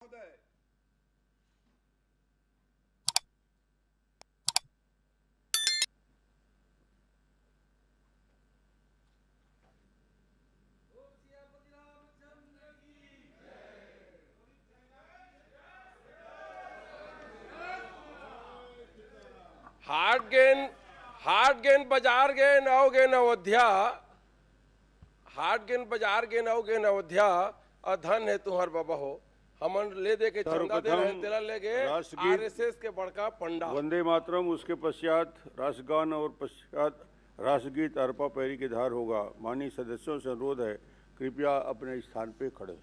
महोदय। हाट गेन बाजार गेन आओगे अयोध्या, हाट गेन बाजार गेन आओगे अयोध्या, अधन है तुम्हार बाबा हो। हमन ले दे के चंदा दे रहे तेरा ले गए आरएसएस के बड़का पंडा। वंदे मातरम, उसके पश्चात राष्ट्रगान और पश्चात राष्ट्रगीत अरपा पैरी के धार होगा। माननीय सदस्यों से अनुरोध है, कृपया अपने स्थान पे खड़े।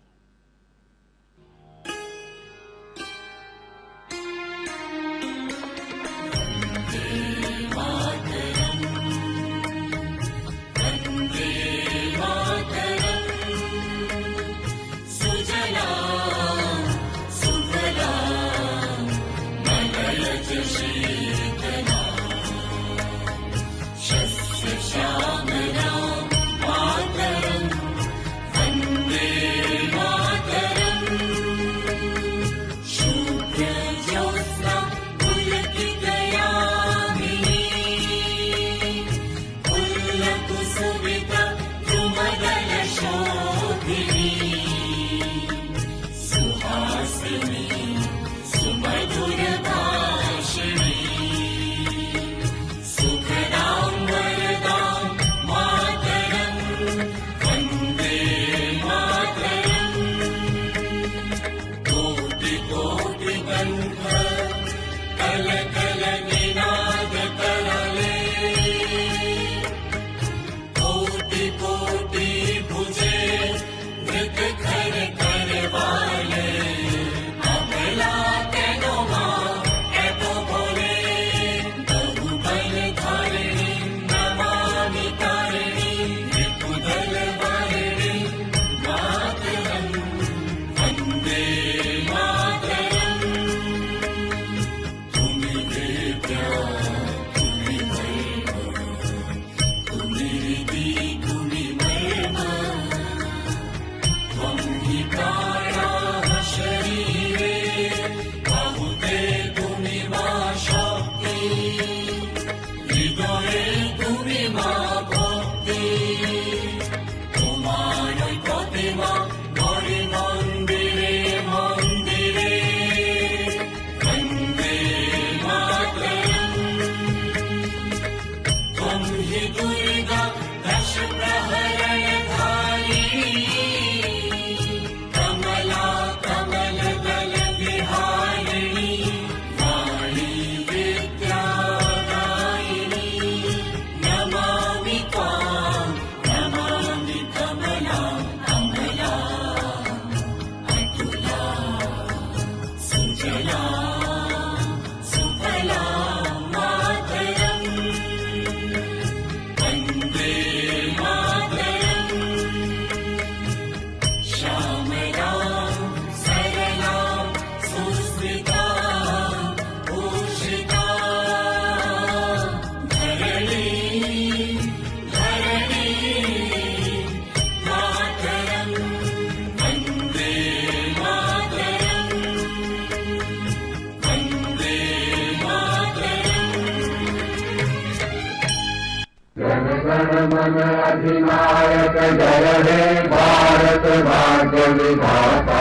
मन अधिनायक जय हे भारत भाग्य विधाता।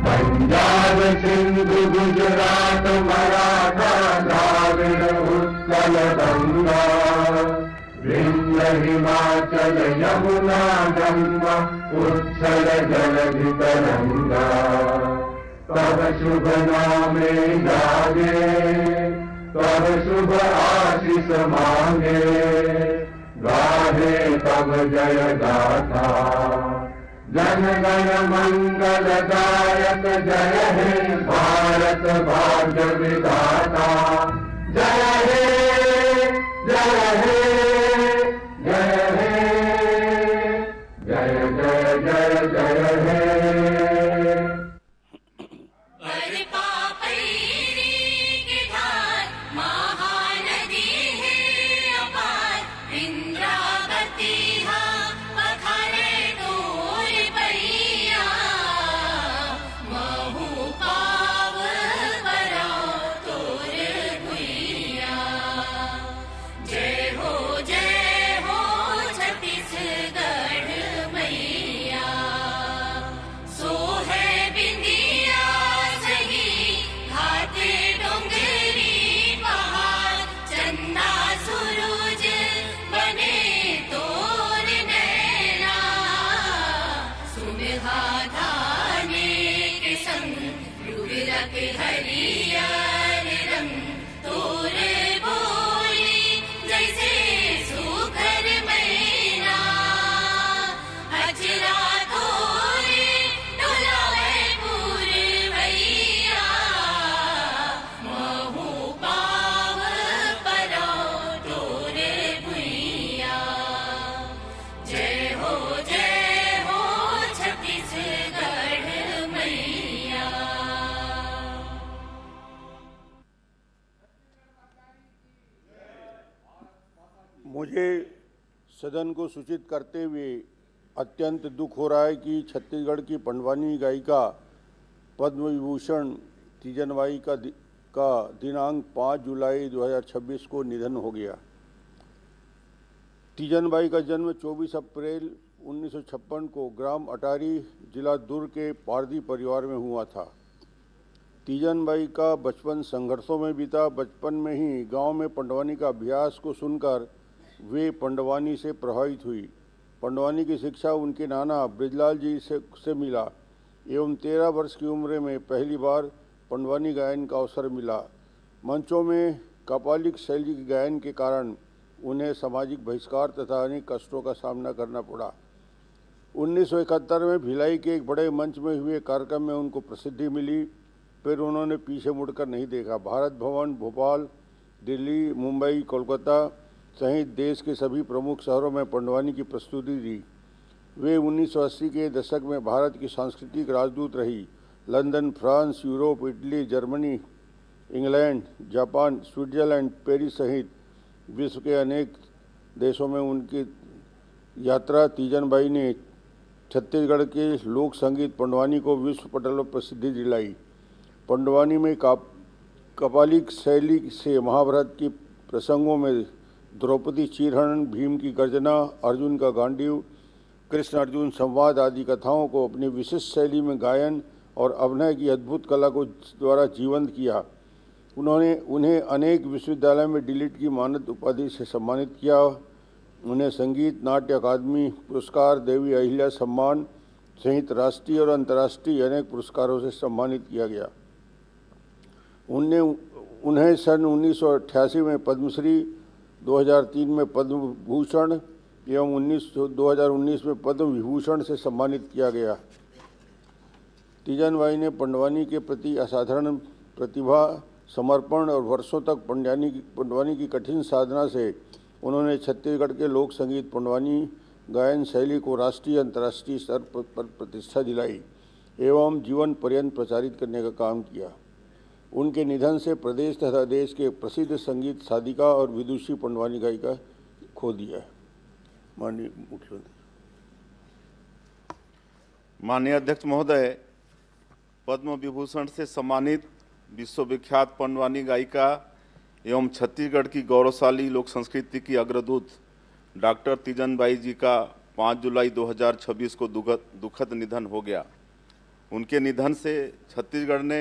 पंजाब सिंधु गुजरात मराठा द्राविड़ उत्कल गंगा, विंध्य हिमाचल यमुना गंगा उच्छल जलधि तरंगा। तब शुभ नामे जागे, तब शुभ आशीष मांगे, गाहे तब जय गाथा। जन गण मंगल दायक जय हे भारत भाग्य विधाता। जय हे जय हे जय हे जय जय जय जय हे। महू तिलक हरियर रंग तोरे बोली जैसे सुखर मैना अजरा तोरे डोलावे पुरवैया महू पाव परो तोरे भुइया जय हो छत्तीसगढ़ मैया। मुझे सदन को सूचित करते हुए अत्यंत दुख हो रहा है कि छत्तीसगढ़ की पंडवानी गायिका पद्म विभूषण तीजन बाई का दिनांक 5 जुलाई 2026 को निधन हो गया। तीजन बाई का जन्म 24 अप्रैल 1956 को ग्राम अटारी जिला दुर्ग के पारधी परिवार में हुआ था। तीजन बाई का बचपन संघर्षों में बीता। बचपन में ही गांव में पंडवानी का अभ्यास को सुनकर वे पंडवानी से प्रभावित हुई। पंडवानी की शिक्षा उनके नाना ब्रिजलाल जी से मिला एवं 13 वर्ष की उम्र में पहली बार पंडवानी गायन का अवसर मिला। मंचों में कपालिक शैली के गायन के कारण उन्हें सामाजिक बहिष्कार तथा अनेक कष्टों का सामना करना पड़ा। 1971 में भिलाई के एक बड़े मंच में हुए कार्यक्रम में उनको प्रसिद्धि मिली। फिर उन्होंने पीछे मुड़कर नहीं देखा। भारत भवन, भोपाल, दिल्ली, मुंबई, कोलकाता सहित देश के सभी प्रमुख शहरों में पंडवानी की प्रस्तुति दी। वे 1980 के दशक में भारत की सांस्कृतिक राजदूत रही। London, France, Europe, Italy, Germany, England, Japan, Switzerland, Paris सहित विश्व के अनेक देशों में उनकी यात्रा तीजन बाई ने छत्तीसगढ़ के लोक संगीत पंडवानी को विश्व पटल पर प्रसिद्धि दिलाई। पंडवानी में कपालिक शैली से महाभारत के प्रसंगों में द्रौपदी चीरहरण, भीम की गर्जना, अर्जुन का गांडीव, कृष्ण अर्जुन संवाद आदि कथाओं को अपनी विशिष्ट शैली में गायन और अभिनय की अद्भुत कला को द्वारा जीवंत किया। उन्होंने उन्हें अनेक विश्वविद्यालयों में डीलिट की मानद उपाधि से सम्मानित किया। उन्हें संगीत नाट्य अकादमी पुरस्कार, देवी अहिल्या सम्मान सहित राष्ट्रीय और अंतर्राष्ट्रीय अनेक पुरस्कारों से सम्मानित किया गया। उन्हें सन 1988 में पद्मश्री, 2003 में पद्म भूषण एवं 2019 में पद्म विभूषण से सम्मानित किया गया। तीजन बाई ने पंडवानी के प्रति असाधारण प्रतिभा, समर्पण और वर्षों तक पंडवानी की कठिन साधना से उन्होंने छत्तीसगढ़ के लोक संगीत पंडवानी गायन शैली को राष्ट्रीय अंतर्राष्ट्रीय स्तर पर प्रतिष्ठा दिलाई एवं जीवन पर्यंत प्रचारित करने का काम किया। उनके निधन से प्रदेश तथा देश के प्रसिद्ध संगीत साधिका और विदुषी पंडवानी गायिका खो दिया है। माननीय मुख्यमंत्री। माननीय अध्यक्ष महोदय, पद्म विभूषण से सम्मानित विश्वविख्यात पंडवानी गायिका एवं छत्तीसगढ़ की गौरवशाली लोक संस्कृति की अग्रदूत डॉक्टर तीजन बाई जी का 5 जुलाई 2026 को दुखद निधन हो गया। उनके निधन से छत्तीसगढ़ ने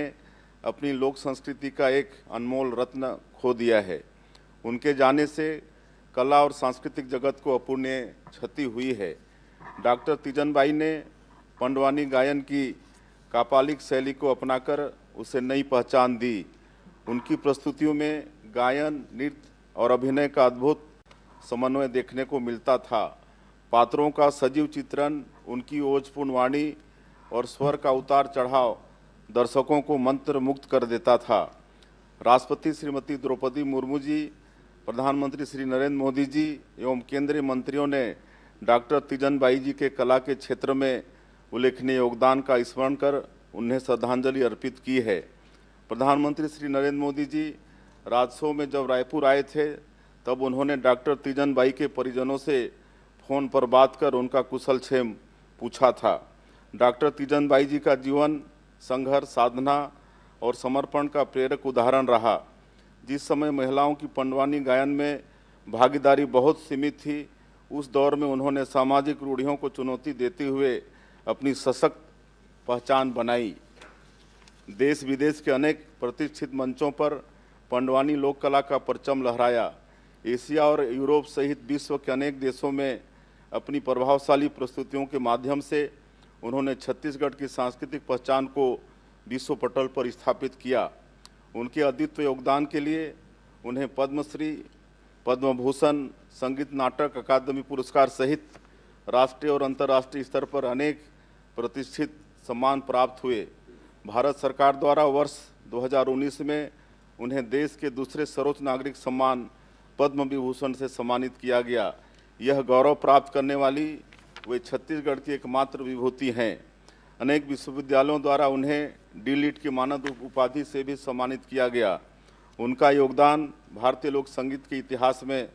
अपनी लोक संस्कृति का एक अनमोल रत्न खो दिया है। उनके जाने से कला और सांस्कृतिक जगत को अपूर्णीय क्षति हुई है। डॉक्टर तीजन बाई ने पंडवानी गायन की कापालिक शैली को अपनाकर उसे नई पहचान दी। उनकी प्रस्तुतियों में गायन, नृत्य और अभिनय का अद्भुत समन्वय देखने को मिलता था। पात्रों का सजीव चित्रण, उनकी ओजपूर्ण वाणी और स्वर का उतार चढ़ाव दर्शकों को मंत्र मुक्त कर देता था। राष्ट्रपति श्रीमती द्रौपदी मुर्मू जी, प्रधानमंत्री श्री नरेंद्र मोदी जी एवं केंद्रीय मंत्रियों ने डॉक्टर तीजन बाई जी के कला के क्षेत्र में उल्लेखनीय योगदान का स्मरण कर उन्हें श्रद्धांजलि अर्पित की है। प्रधानमंत्री श्री नरेंद्र मोदी जी राजसौ में जब रायपुर आए थे तब उन्होंने डॉक्टर तीजन बाई के परिजनों से फ़ोन पर बात कर उनका कुशल क्षेम पूछा था। डॉक्टर तीजन बाई जी का जीवन संघर्ष, साधना और समर्पण का प्रेरक उदाहरण रहा। जिस समय महिलाओं की पंडवानी गायन में भागीदारी बहुत सीमित थी, उस दौर में उन्होंने सामाजिक रूढ़ियों को चुनौती देते हुए अपनी सशक्त पहचान बनाई। देश विदेश के अनेक प्रतिष्ठित मंचों पर पंडवानी लोक कला का परचम लहराया। एशिया और यूरोप सहित विश्व के अनेक देशों में अपनी प्रभावशाली प्रस्तुतियों के माध्यम से उन्होंने छत्तीसगढ़ की सांस्कृतिक पहचान को विश्व पटल पर स्थापित किया। उनके अद्वितीय योगदान के लिए उन्हें पद्मश्री, पद्म भूषण, संगीत नाटक अकादमी पुरस्कार सहित राष्ट्रीय और अंतर्राष्ट्रीय स्तर पर अनेक प्रतिष्ठित सम्मान प्राप्त हुए। भारत सरकार द्वारा वर्ष 2019 में उन्हें देश के दूसरे सर्वोच्च नागरिक सम्मान पद्म विभूषण से सम्मानित किया गया। यह गौरव प्राप्त करने वाली वे छत्तीसगढ़ की एकमात्र विभूति हैं। अनेक विश्वविद्यालयों द्वारा उन्हें डी.लिट की मानद उपाधि से भी सम्मानित किया गया। उनका योगदान भारतीय लोक संगीत के इतिहास में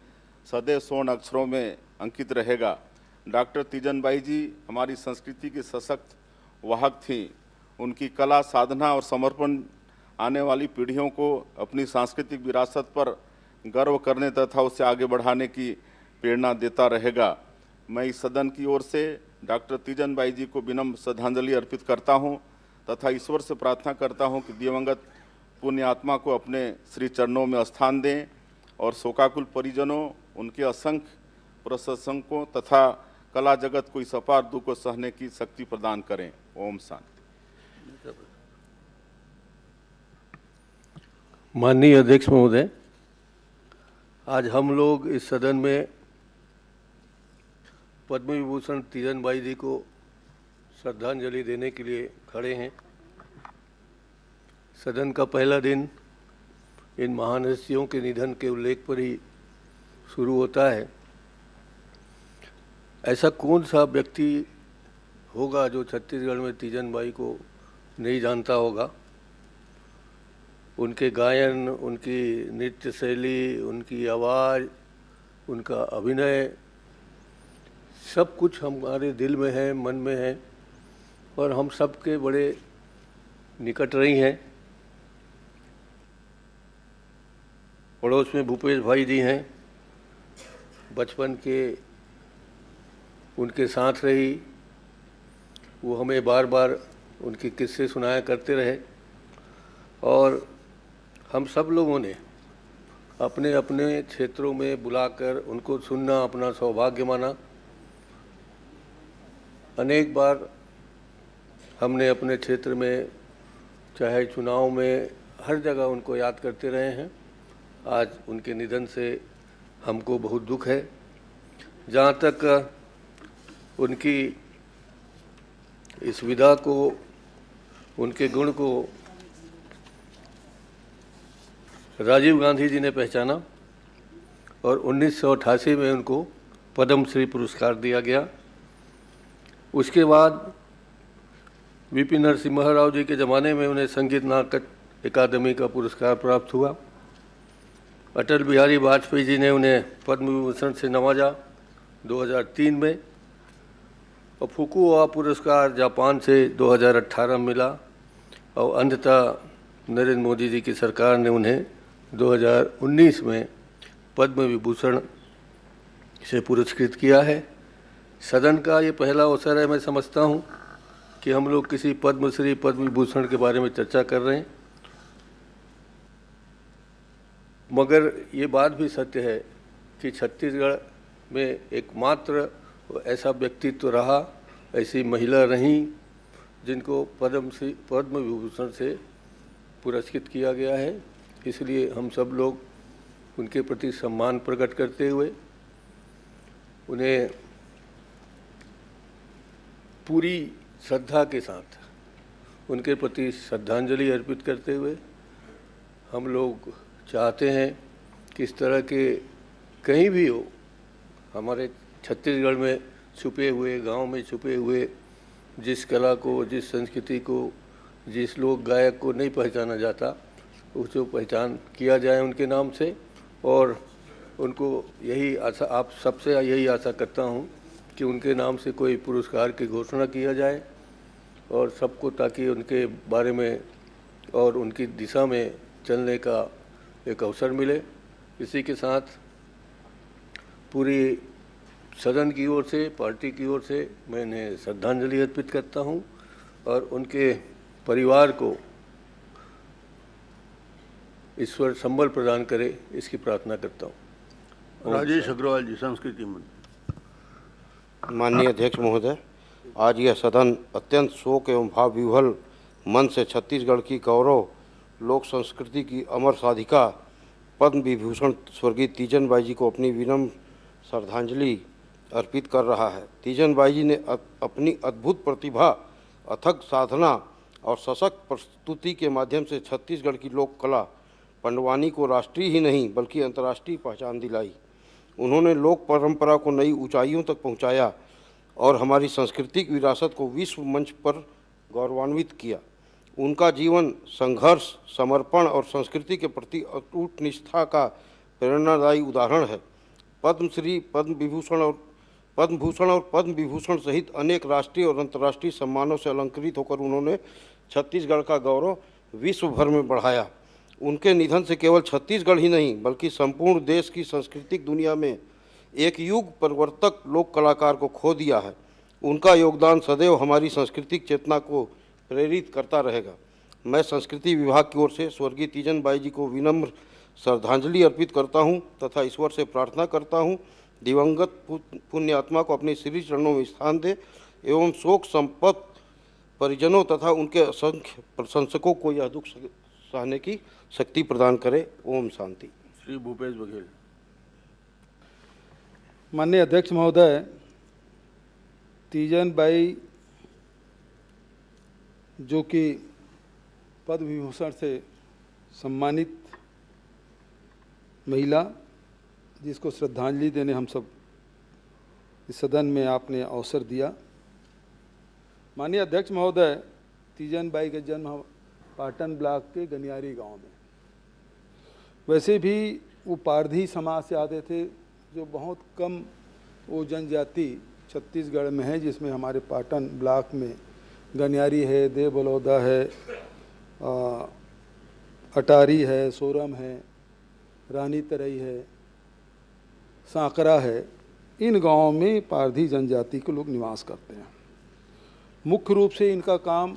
सदैव स्वर्ण अक्षरों में अंकित रहेगा। डॉक्टर तीजन बाई जी हमारी संस्कृति की सशक्त वाहक थीं। उनकी कला, साधना और समर्पण आने वाली पीढ़ियों को अपनी सांस्कृतिक विरासत पर गर्व करने तथा उसे आगे बढ़ाने की प्रेरणा देता रहेगा। मैं इस सदन की ओर से डॉक्टर तीजन बाई जी को विनम्र श्रद्धांजलि अर्पित करता हूं तथा ईश्वर से प्रार्थना करता हूं कि दिवंगत पुण्य आत्मा को अपने श्री चरणों में स्थान दें और शोकाकुल परिजनों, उनके असंख्य प्रशंसकों तथा कला जगत को इस अपार दुख को सहने की शक्ति प्रदान करें। ओम शांति। माननीय अध्यक्ष महोदय, आज हम लोग इस सदन में पद्म विभूषण तीजन बाई जी को श्रद्धांजलि देने के लिए खड़े हैं। सदन का पहला दिन इन महान हस्तियों के निधन के उल्लेख पर ही शुरू होता है। ऐसा कौन सा व्यक्ति होगा जो छत्तीसगढ़ में तीजन बाई को नहीं जानता होगा। उनके गायन, उनकी नृत्य शैली, उनकी आवाज़, उनका अभिनय, सब कुछ हमारे दिल में है, मन में है और हम सब के बड़े निकट रही हैं। पड़ोस में भूपेश भाई जी हैं, बचपन के उनके साथ रही, वो हमें बार बार उनके किस्से सुनाया करते रहे और हम सब लोगों ने अपने अपने क्षेत्रों में बुलाकर उनको सुनना अपना सौभाग्य माना। अनेक बार हमने अपने क्षेत्र में, चाहे चुनाव में, हर जगह उनको याद करते रहे हैं। आज उनके निधन से हमको बहुत दुख है। जहाँ तक उनकी इस विधा को, उनके गुण को राजीव गांधी जी ने पहचाना और 1988 में उनको पद्म श्री पुरस्कार दिया गया। उसके बाद वीपी नरसिम्हा राव जी के ज़माने में उन्हें संगीत नाटक अकादमी का पुरस्कार प्राप्त हुआ। अटल बिहारी वाजपेयी जी ने उन्हें पद्म विभूषण से नवाजा 2003 में और फुकुओका पुरस्कार जापान से 2018 में मिला और अंततः नरेंद्र मोदी जी की सरकार ने उन्हें 2019 में पद्म विभूषण से पुरस्कृत किया है। सदन का ये पहला अवसर है, मैं समझता हूँ कि हम लोग किसी पद्मश्री, पद्म विभूषण के बारे में चर्चा कर रहे हैं। मगर ये बात भी सत्य है कि छत्तीसगढ़ में एकमात्र ऐसा व्यक्तित्व रहा, ऐसी महिला रहीं जिनको पद्म विभूषण से पुरस्कृत किया गया है। इसलिए हम सब लोग उनके प्रति सम्मान प्रकट करते हुए उन्हें पूरी श्रद्धा के साथ उनके प्रति श्रद्धांजलि अर्पित करते हुए हम लोग चाहते हैं कि इस तरह के कहीं भी हो, हमारे छत्तीसगढ़ में छुपे हुए, गांव में छुपे हुए जिस कला को, जिस संस्कृति को, जिस लोक गायक को नहीं पहचाना जाता, उसको पहचान किया जाए उनके नाम से। और उनको यही आशा, आप सबसे यही आशा करता हूं कि उनके नाम से कोई पुरस्कार की घोषणा किया जाए और सबको, ताकि उनके बारे में और उनकी दिशा में चलने का एक अवसर मिले। इसी के साथ पूरी सदन की ओर से, पार्टी की ओर से मैं इन्हें श्रद्धांजलि अर्पित करता हूं और उनके परिवार को ईश्वर संबल प्रदान करे, इसकी प्रार्थना करता हूं। राजेश अग्रवाल जी, संस्कृति मंत्री। माननीय अध्यक्ष महोदय, आज यह सदन अत्यंत शोक एवं भाव विह्वल मन से छत्तीसगढ़ की गौरव लोक संस्कृति की अमर साधिका पद्म विभूषण स्वर्गीय तीजन बाई जी को अपनी विनम्र श्रद्धांजलि अर्पित कर रहा है। तीजन बाई जी ने अपनी अद्भुत प्रतिभा, अथक साधना और सशक्त प्रस्तुति के माध्यम से छत्तीसगढ़ की लोक कला पंडवानी को राष्ट्रीय ही नहीं बल्कि अंतर्राष्ट्रीय पहचान दिलाई। उन्होंने लोक परंपरा को नई ऊंचाइयों तक पहुंचाया और हमारी सांस्कृतिक विरासत को विश्व मंच पर गौरवान्वित किया। उनका जीवन संघर्ष, समर्पण और संस्कृति के प्रति अटूट निष्ठा का प्रेरणादायी उदाहरण है। पद्मश्री, पद्म भूषण और पद्म विभूषण सहित अनेक राष्ट्रीय और अंतर्राष्ट्रीय सम्मानों से अलंकृत होकर उन्होंने छत्तीसगढ़ का गौरव विश्व भर में बढ़ाया। उनके निधन से केवल छत्तीसगढ़ ही नहीं बल्कि संपूर्ण देश की सांस्कृतिक दुनिया में एक युग परिवर्तक लोक कलाकार को खो दिया है। उनका योगदान सदैव हमारी सांस्कृतिक चेतना को प्रेरित करता रहेगा। मैं संस्कृति विभाग की ओर से स्वर्गीय तीजन बाई जी को विनम्र श्रद्धांजलि अर्पित करता हूं तथा ईश्वर से प्रार्थना करता हूं दिवंगत पुण्य आत्मा को अपने श्री चरणों में स्थान दे एवं शोक संपन्न परिजनों तथा उनके असंख्य प्रशंसकों को यह दुख सहने की शक्ति प्रदान करे। ओम शांति। श्री भूपेश बघेल। माननीय अध्यक्ष महोदय, तीजन बाई जो कि पद्म विभूषण से सम्मानित महिला, जिसको श्रद्धांजलि देने हम सब इस सदन में आपने अवसर दिया। माननीय अध्यक्ष महोदय, तीजन बाई का जन्म पाटन ब्लॉक के गनियारी गांव में। वैसे भी वो पारधी समाज से आते थे, जो बहुत कम वो जनजाति छत्तीसगढ़ में है, जिसमें हमारे पाटन ब्लॉक में गनियारी है, देव बलौदा है, अटारी है, सोरम है, रानी तरई है, सांकरा है। इन गांवों में पारधी जनजाति के लोग निवास करते हैं। मुख्य रूप से इनका काम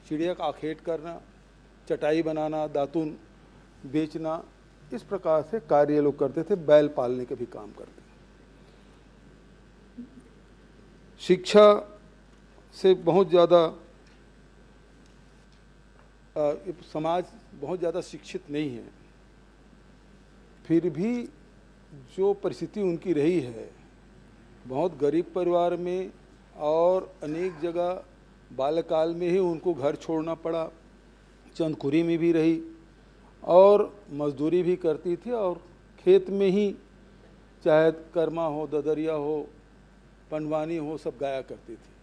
चिड़िया का आखेट करना, चटाई बनाना, दातुन बेचना, इस प्रकार से कार्य लोग करते थे। बैल पालने के भी काम करते हैं। शिक्षा से बहुत ज़्यादा समाज बहुत ज़्यादा शिक्षित नहीं है, फिर भी जो परिस्थिति उनकी रही है, बहुत गरीब परिवार में और अनेक जगह बाल्यकाल में ही उनको घर छोड़ना पड़ा, चंदखुरी में भी रही और मजदूरी भी करती थी और खेत में ही चाहे कर्मा हो, ददरिया हो, पंडवानी हो, सब गाया करती थी।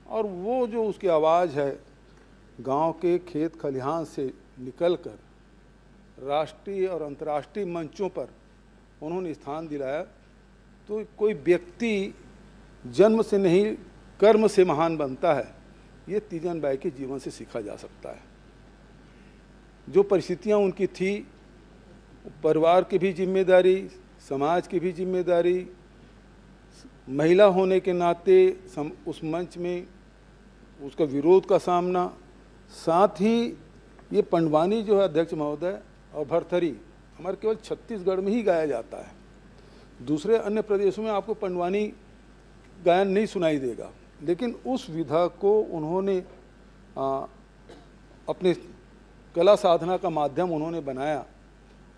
और वो जो उसकी आवाज़ है गांव के खेत खलिहान से निकलकर राष्ट्रीय और अंतर्राष्ट्रीय मंचों पर उन्होंने स्थान दिलाया। तो कोई व्यक्ति जन्म से नहीं कर्म से महान बनता है, ये तीजन बाई के जीवन से सीखा जा सकता है। जो परिस्थितियां उनकी थी, परिवार की भी जिम्मेदारी, समाज की भी जिम्मेदारी, महिला होने के नाते उस मंच में उसका विरोध का सामना, साथ ही ये पंडवानी जो है अध्यक्ष महोदय और भरथरी हमारे केवल छत्तीसगढ़ में ही गाया जाता है। दूसरे अन्य प्रदेशों में आपको पंडवानी गायन नहीं सुनाई देगा, लेकिन उस विधा को उन्होंने अपने कला साधना का माध्यम उन्होंने बनाया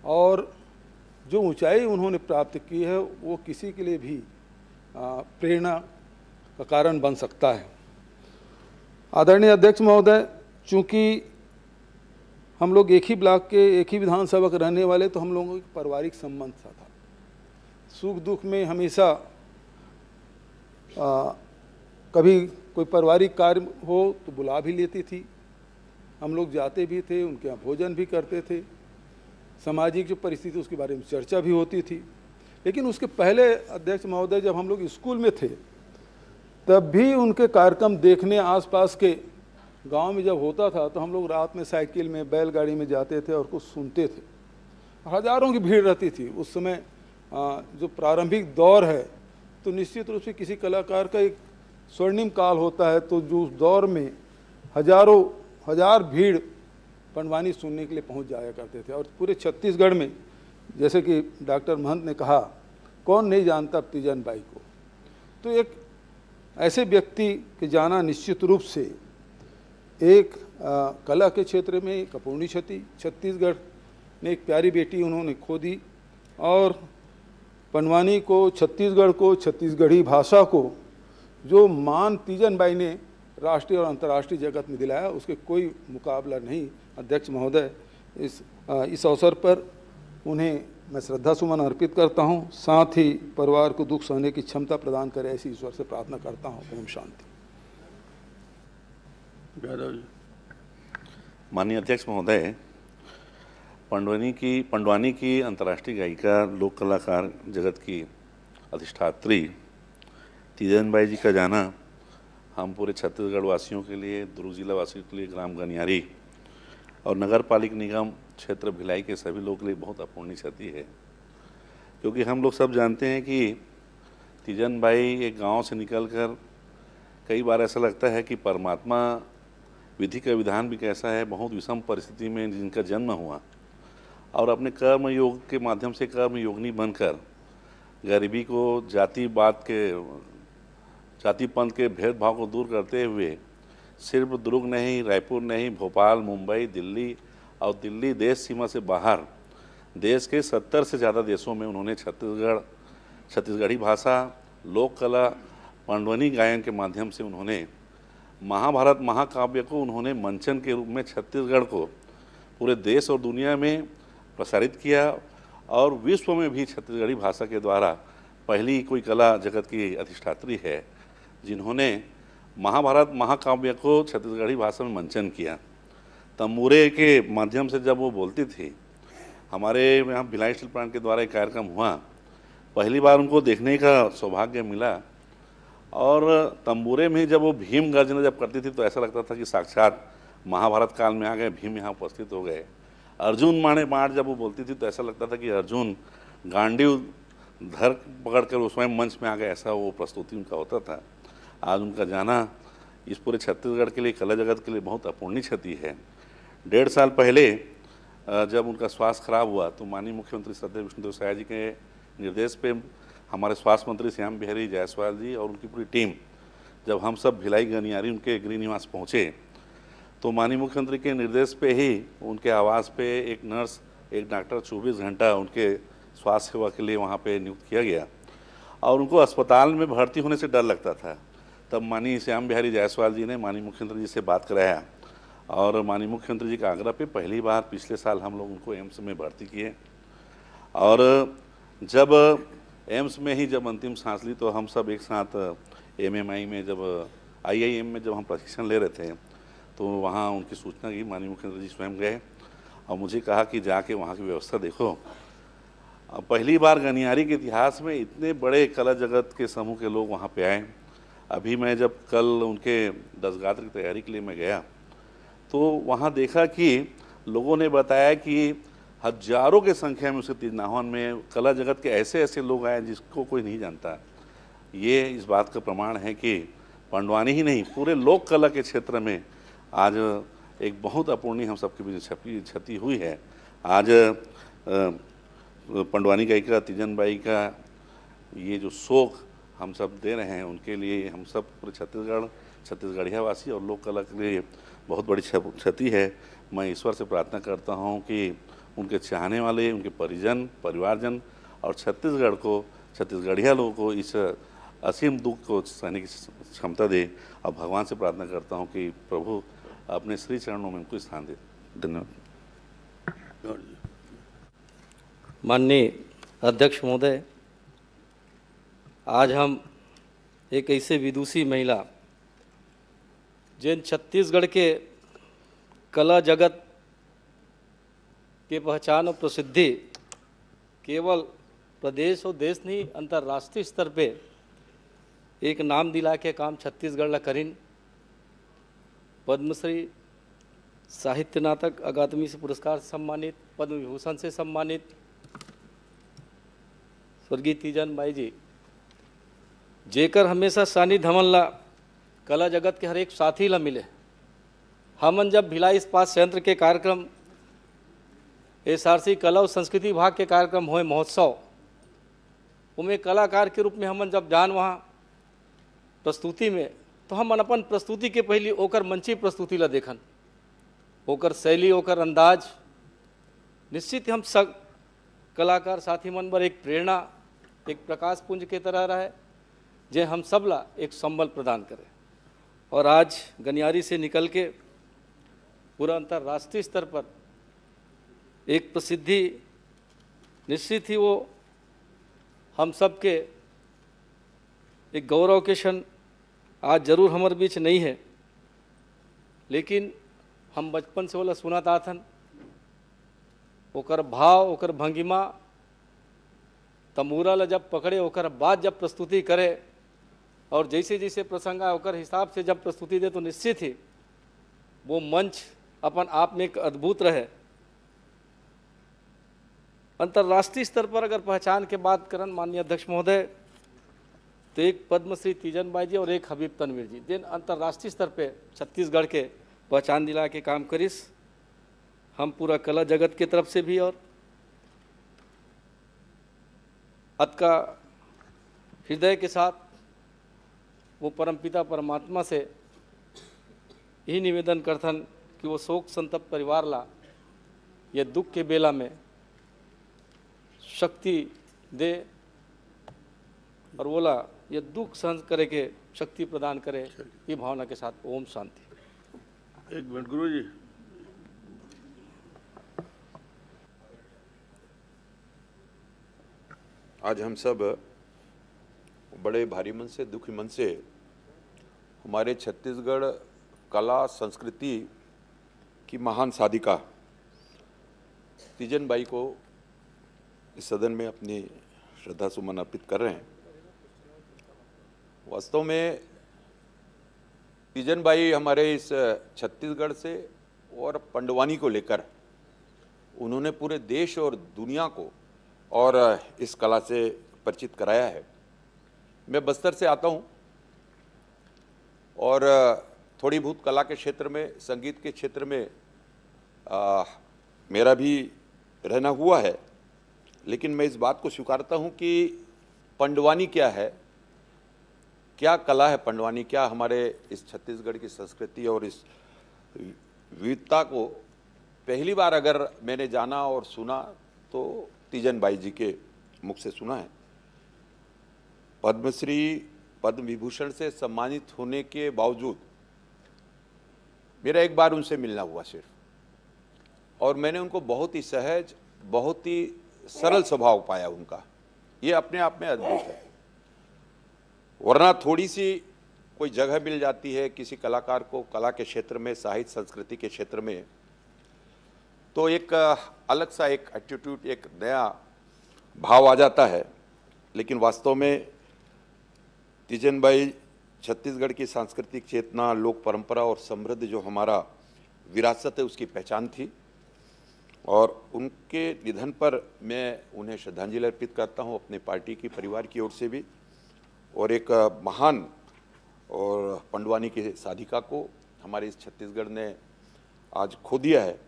और जो ऊंचाई उन्होंने प्राप्त की है वो किसी के लिए भी प्रेरणा का कारण बन सकता है। आदरणीय अध्यक्ष महोदय, चूँकि हम लोग एक ही ब्लॉक के, एक ही विधानसभा के रहने वाले, तो हम लोगों का पारिवारिक संबंध सा था। सुख दुख में हमेशा कभी कोई पारिवारिक कार्य हो तो बुला भी लेती थी, हम लोग जाते भी थे, उनके यहाँ भोजन भी करते थे, सामाजिक जो परिस्थिति उसके बारे में चर्चा भी होती थी। लेकिन उसके पहले अध्यक्ष महोदय, जब हम लोग स्कूल में थे तब भी उनके कार्यक्रम देखने आसपास के गांव में जब होता था तो हम लोग रात में साइकिल में, बैलगाड़ी में जाते थे और कुछ सुनते थे। हजारों की भीड़ रहती थी उस समय। जो प्रारंभिक दौर है तो निश्चित रूप से किसी कलाकार का एक स्वर्णिम काल होता है, तो जो उस दौर में हजार भीड़ पंडवानी सुनने के लिए पहुंच जाया करते थे। और पूरे छत्तीसगढ़ में, जैसे कि डॉक्टर महंत ने कहा, कौन नहीं जानता तीजन बाई को। तो एक ऐसे व्यक्ति के जाना निश्चित रूप से एक कला के क्षेत्र में एक अपूर्णीय क्षति। छत्तीसगढ़ ने एक प्यारी बेटी उन्होंने खो दी और पंडवानी को, छत्तीसगढ़ को, छत्तीसगढ़ी भाषा को जो मान तीजन बाई ने राष्ट्रीय और अंतर्राष्ट्रीय जगत में दिलाया, उसके कोई मुकाबला नहीं। अध्यक्ष महोदय, इस अवसर पर उन्हें मैं श्रद्धा सुमन अर्पित करता हूं, साथ ही परिवार को दुख सहने की क्षमता प्रदान करे ऐसी ईश्वर से प्रार्थना करता हूं। ओम शांति। माननीय अध्यक्ष महोदय, पंडवानी की अंतर्राष्ट्रीय गायिका, लोक कलाकार जगत की अधिष्ठात्री तीजन बाई जी का जाना हम पूरे छत्तीसगढ़ वासियों के लिए, दुर्ग जिला वासियों के लिए, ग्राम गनियारी और नगर पालिक निगम क्षेत्र भिलाई के सभी लोगों के लिए बहुत अपूर्णीय क्षति है। क्योंकि हम लोग सब जानते हैं कि तीजन बाई एक गांव से निकलकर, कई बार ऐसा लगता है कि परमात्मा विधि का विधान भी कैसा है, बहुत विषम परिस्थिति में जिनका जन्म हुआ और अपने कर्म योग के माध्यम से कर्म योगिनी बनकर गरीबी को, जाति पंथ के भेदभाव को दूर करते हुए सिर्फ दुर्ग नहीं, रायपुर नहीं, भोपाल, मुंबई, दिल्ली और दिल्ली देश सीमा से बाहर देश के 70 से ज़्यादा देशों में उन्होंने छत्तीसगढ़ी भाषा, लोक कला, पंडवनी गायन के माध्यम से उन्होंने महाभारत महाकाव्य को उन्होंने मंचन के रूप में छत्तीसगढ़ को पूरे देश और दुनिया में प्रसारित किया और विश्व में भी छत्तीसगढ़ी भाषा के द्वारा पहली कोई कला जगत की अधिष्ठात्री है जिन्होंने महाभारत महाकाव्य को छत्तीसगढ़ी भाषा में मंचन किया। तंबूरे के माध्यम से जब वो बोलती थी, हमारे यहाँ भिलाई स्टील प्लांट के द्वारा एक कार्यक्रम हुआ, पहली बार उनको देखने का सौभाग्य मिला और तंबूरे में जब वो भीम गर्जना जब करती थी तो ऐसा लगता था कि साक्षात महाभारत काल में आ गए, भीम यहाँ उपस्थित हो गए। अर्जुन माणे बाण जब वो बोलती थी तो ऐसा लगता था कि अर्जुन गांडीव धर पकड़कर वो स्वयं मंच में आ गए, ऐसा वो प्रस्तुति उनका होता था। आज उनका जाना इस पूरे छत्तीसगढ़ के लिए, कला जगत के लिए बहुत अपूर्णीय क्षति है। 1.5 साल पहले जब उनका स्वास्थ्य खराब हुआ तो माननीय मुख्यमंत्री श्रद्धेय विष्णुदेव साय जी के निर्देश पे हमारे स्वास्थ्य मंत्री श्याम बिहारी जायसवाल जी और उनकी पूरी टीम, जब हम सब भिलाई गनियारी उनके गृह निवास पहुँचे तो माननीय मुख्यमंत्री के निर्देश पे ही उनके आवास पे एक नर्स, एक डॉक्टर 24 घंटा उनके स्वास्थ्य सेवा के लिए वहाँ पे नियुक्त किया गया और उनको अस्पताल में भर्ती होने से डर लगता था। तब माननीय श्याम बिहारी जायसवाल जी ने माननीय मुख्यमंत्री जी से बात कराया और माननीय मुख्यमंत्री जी के आग्रह पे पहली बार पिछले साल हम लोग उनको एम्स में भर्ती किए और जब एम्स में ही जब अंतिम सांस ली तो हम सब एक साथ MMI में जब IIM में जब हम प्रशिक्षण ले रहे थे तो वहाँ उनकी सूचना की माननीय मुख्यमंत्री जी स्वयं गए और मुझे कहा कि जाके वहाँ की व्यवस्था देखो। पहली बार गनियारी के इतिहास में इतने बड़े कला जगत के समूह के लोग वहाँ पे आए। अभी मैं जब कल उनके 10 गात्र की तैयारी के लिए मैं गया तो वहाँ देखा कि लोगों ने बताया कि हजारों के संख्या में उसके तीजनाहवन में कला जगत के ऐसे ऐसे लोग आए जिसको कोई नहीं जानता। ये इस बात का प्रमाण है कि पंडवानी ही नहीं, पूरे लोक कला के क्षेत्र में आज एक बहुत अपूर्णीय हम सबके बीच क्षति हुई है। आज पंडवानी गायिका तीजन बाई का ये जो शोक हम सब दे रहे हैं, उनके लिए हम सब पूरे छत्तीसगढ़िया वासी और लोक कला के लिए बहुत बड़ी क्षति है। मैं ईश्वर से प्रार्थना करता हूं कि उनके चाहने वाले, उनके परिजन, परिवारजन और छत्तीसगढ़ को, छत्तीसगढ़िया लोगों को इस असीम दुख को सहने की क्षमता दे और भगवान से प्रार्थना करता हूं कि प्रभु अपने श्री चरणों में उनको स्थान दे। धन्यवाद। माननीय अध्यक्ष महोदय, आज हम एक ऐसे विदुषी महिला जिन छत्तीसगढ़ के कला जगत के पहचान और प्रसिद्धि केवल प्रदेश और देश नहीं, अंतर्राष्ट्रीय स्तर पे एक नाम दिला के काम छत्तीसगढ़ ला करीन। पद्मश्री, साहित्य नाटक अकादमी से पुरस्कार से सम्मानित, पद्म विभूषण से सम्मानित स्वर्गीय तीजन बाई जी, जेकर हमेशा सानिध्य हमन ला कला जगत के हर एक साथी ला मिले। हमन जब भिलाई इस्पात संयंत्र के कार्यक्रम, SRC कला और संस्कृति विभाग के कार्यक्रम हुए महोत्सव, उनमें कलाकार के रूप में हमन जब जान वहाँ प्रस्तुति में, तो हमन अपन प्रस्तुति के पहले ओकर मंची प्रस्तुति ला देखन ओकर शैली, ओकर अंदाज निश्चित ही हम सब कलाकार साथी मन पर एक प्रेरणा, एक प्रकाश पुंज के तरह रहे, जे हम सबला एक संबल प्रदान करे। और आज गनियारी से निकल के पूरा अंतर्राष्ट्रीय स्तर पर एक प्रसिद्धि निश्चित ही वो हम सब के एक गौरव के क्षण आज जरूर हमारे बीच नहीं है, लेकिन हम बचपन से वाला सुना था ओकर भाव, ओकर भंगिमा तमूरा ला जब पकड़े, ओकर बाद जब प्रस्तुति करे और जैसे जैसे प्रसंग आए ओकर हिसाब से जब प्रस्तुति दे, तो निश्चित ही वो मंच अपन आप में एक अद्भुत रहे। अंतर्राष्ट्रीय स्तर पर अगर पहचान के बात करन माननीय अध्यक्ष महोदय, तो एक पद्मश्री तीजन बाई जी और एक हबीब तनवीर जी, जिन अंतर्राष्ट्रीय स्तर पे छत्तीसगढ़ के पहचान दिला के काम करिस। हम पूरा कला जगत के तरफ से भी और अत का हृदय के साथ वो परमपिता परमात्मा से यही निवेदन करथन कि वो शोक संतप्त परिवार ला ये दुख के बेला में शक्ति दे और बोला ये दुख सहन करे के शक्ति प्रदान करे। ये भावना के साथ ओम शांति। एक मिनट गुरु जी। आज हम सब बड़े भारी मन से, दुखी मन से हमारे छत्तीसगढ़ कला संस्कृति की महान साधिका तीजन बाई को इस सदन में अपनी श्रद्धा सुमन अर्पित कर रहे हैं। वास्तव में तीजन बाई हमारे इस छत्तीसगढ़ से और पंडवानी को लेकर उन्होंने पूरे देश और दुनिया को और इस कला से परिचित कराया है। मैं बस्तर से आता हूँ और थोड़ी बहुत कला के क्षेत्र में, संगीत के क्षेत्र में मेरा भी रहना हुआ है, लेकिन मैं इस बात को स्वीकारता हूँ कि पंडवानी क्या है, क्या कला है पंडवानी, क्या हमारे इस छत्तीसगढ़ की संस्कृति और इस विविधता को पहली बार अगर मैंने जाना और सुना तो तीजन बाई जी के मुख से सुना है। पद्मश्री, पद्म विभूषण से सम्मानित होने के बावजूद मेरा एक बार उनसे मिलना हुआ सिर्फ, और मैंने उनको बहुत ही सहज, बहुत ही सरल स्वभाव पाया उनका। ये अपने आप में अद्भुत है। वरना थोड़ी सी कोई जगह मिल जाती है किसी कलाकार को कला के क्षेत्र में, साहित्य संस्कृति के क्षेत्र में, तो एक अलग सा एक एटीट्यूड, एक नया भाव आ जाता है। लेकिन वास्तव में तीजन बाई छत्तीसगढ़ की सांस्कृतिक चेतना, लोक परंपरा और समृद्ध जो हमारा विरासत है उसकी पहचान थी। और उनके निधन पर मैं उन्हें श्रद्धांजलि अर्पित करता हूं अपने पार्टी की, परिवार की ओर से भी, और एक महान और पंडवानी की साधिका को हमारे इस छत्तीसगढ़ ने आज खो दिया है।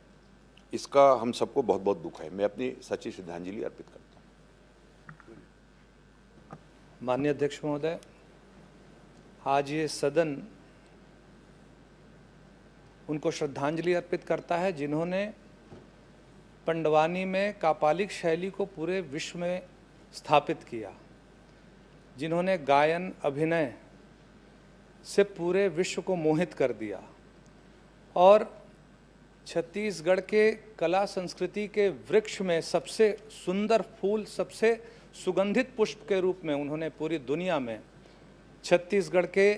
इसका हम सबको बहुत बहुत दुख है। मैं अपनी सच्ची श्रद्धांजलि अर्पित करता हूँ। माननीय अध्यक्ष महोदय, आज ये सदन उनको श्रद्धांजलि अर्पित करता है जिन्होंने पंडवानी में कापालिक शैली को पूरे विश्व में स्थापित किया, जिन्होंने गायन, अभिनय से पूरे विश्व को मोहित कर दिया और छत्तीसगढ़ के कला संस्कृति के वृक्ष में सबसे सुंदर फूल, सबसे सुगंधित पुष्प के रूप में उन्होंने पूरी दुनिया में छत्तीसगढ़ के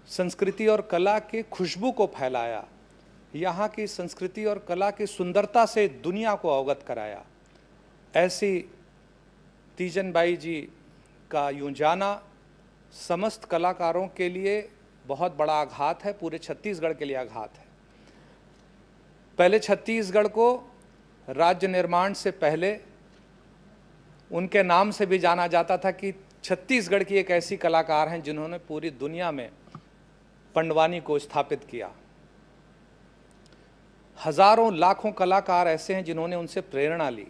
संस्कृति और कला की खुशबू को फैलाया, यहाँ की संस्कृति और कला की सुंदरता से दुनिया को अवगत कराया। ऐसी तीजन बाई जी का यूं जाना समस्त कलाकारों के लिए बहुत बड़ा आघात है, पूरे छत्तीसगढ़ के लिए आघात है। पहले छत्तीसगढ़ को राज्य निर्माण से पहले उनके नाम से भी जाना जाता था कि छत्तीसगढ़ की एक ऐसी कलाकार हैं जिन्होंने पूरी दुनिया में पंडवानी को स्थापित किया। हजारों लाखों कलाकार ऐसे हैं जिन्होंने उनसे प्रेरणा ली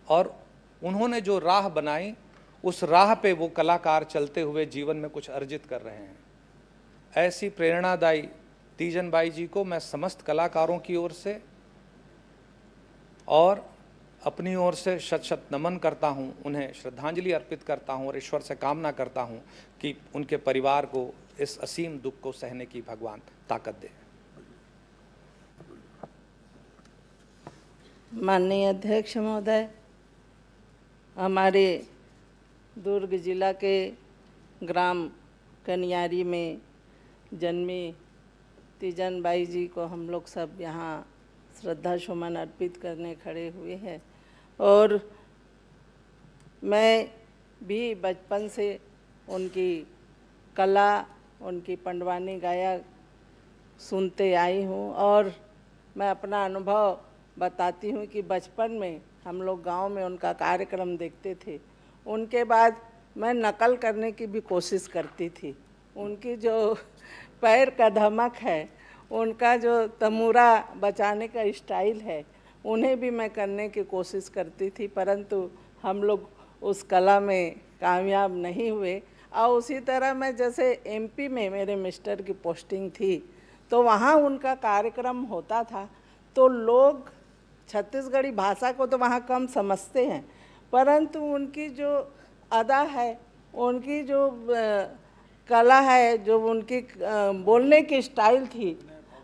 और उन्होंने जो राह बनाई उस राह पे वो कलाकार चलते हुए जीवन में कुछ अर्जित कर रहे हैं। ऐसी प्रेरणादायी तीजन बाई जी को मैं समस्त कलाकारों की ओर से और अपनी ओर से शत शत नमन करता हूं, उन्हें श्रद्धांजलि अर्पित करता हूं और ईश्वर से कामना करता हूं कि उनके परिवार को इस असीम दुख को सहने की भगवान ताकत दे। माननीय अध्यक्ष महोदय, हमारे दुर्ग जिला के ग्राम कनियारी में जन्मी तीजन बाई जी को हम लोग सब यहाँ श्रद्धा सुमन अर्पित करने खड़े हुए हैं। और मैं भी बचपन से उनकी कला, उनकी पंडवानी गायक सुनते आई हूँ और मैं अपना अनुभव बताती हूँ कि बचपन में हम लोग गांव में उनका कार्यक्रम देखते थे। उनके बाद मैं नकल करने की भी कोशिश करती थी। उनकी जो पैर का धमक है, उनका जो तमूरा बचाने का स्टाइल है, उन्हें भी मैं करने की कोशिश करती थी, परंतु हम लोग उस कला में कामयाब नहीं हुए। और उसी तरह मैं जैसे एमपी में मेरे मिस्टर की पोस्टिंग थी, तो वहाँ उनका कार्यक्रम होता था, तो लोग छत्तीसगढ़ी भाषा को तो वहाँ कम समझते हैं, परंतु उनकी जो अदा है, उनकी जो कला है, जो उनकी बोलने की स्टाइल थी,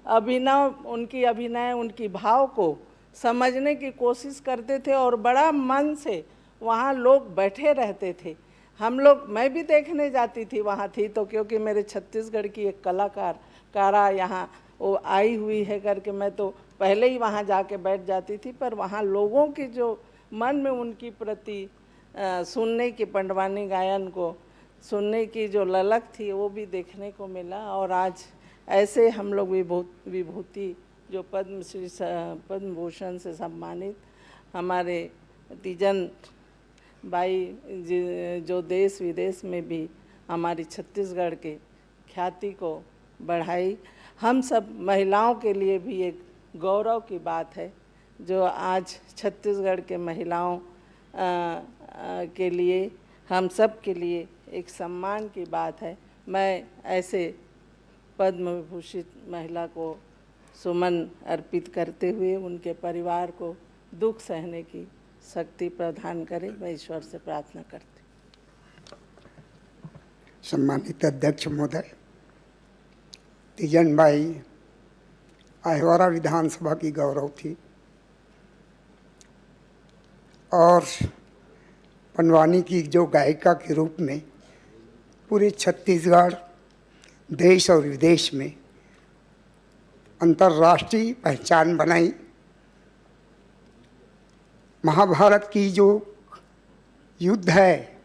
अभिनय उनकी भाव को समझने की कोशिश करते थे और बड़ा मन से वहाँ लोग बैठे रहते थे। मैं भी देखने जाती थी वहाँ थी तो, क्योंकि मेरे छत्तीसगढ़ की एक कलाकारा यहाँ वो आई हुई है करके मैं तो पहले ही वहाँ जाके बैठ जाती थी। पर वहाँ लोगों की जो मन में उनकी प्रति सुनने की, पंडवानी गायन को सुनने की जो ललक थी, वो भी देखने को मिला। और आज ऐसे हम लोग विभूति जो पद्म भूषण से सम्मानित हमारे तीजन बाई जो देश विदेश में भी हमारी छत्तीसगढ़ के ख्याति को बढ़ाई, हम सब महिलाओं के लिए भी एक गौरव की बात है जो आज छत्तीसगढ़ के महिलाओं के लिए, हम सब के लिए एक सम्मान की बात है। मैं ऐसे पद्म विभूषित महिला को सुमन अर्पित करते हुए उनके परिवार को दुख सहने की शक्ति प्रदान करे, मैं ईश्वर से प्रार्थना करती। सम्मानित अध्यक्ष महोदय, तीजन बाई अहिवारा विधानसभा की गौरव थी और पंडवानी की जो गायिका के रूप में पूरे छत्तीसगढ़, देश और विदेश में अंतर्राष्ट्रीय पहचान बनाई। महाभारत की जो युद्ध है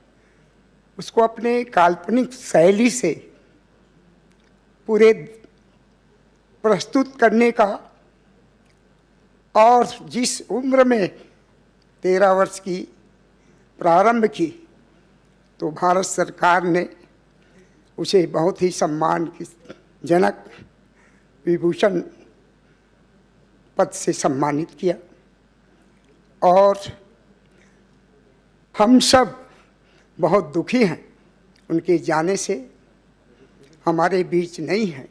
उसको अपने काल्पनिक शैली से पूरे प्रस्तुत करने का, और जिस उम्र में 13 वर्ष की प्रारंभ की, तो भारत सरकार ने उसे बहुत ही सम्मान की जनक विभूषण पद से सम्मानित किया। और हम सब बहुत दुखी हैं उनके जाने से, हमारे बीच नहीं है,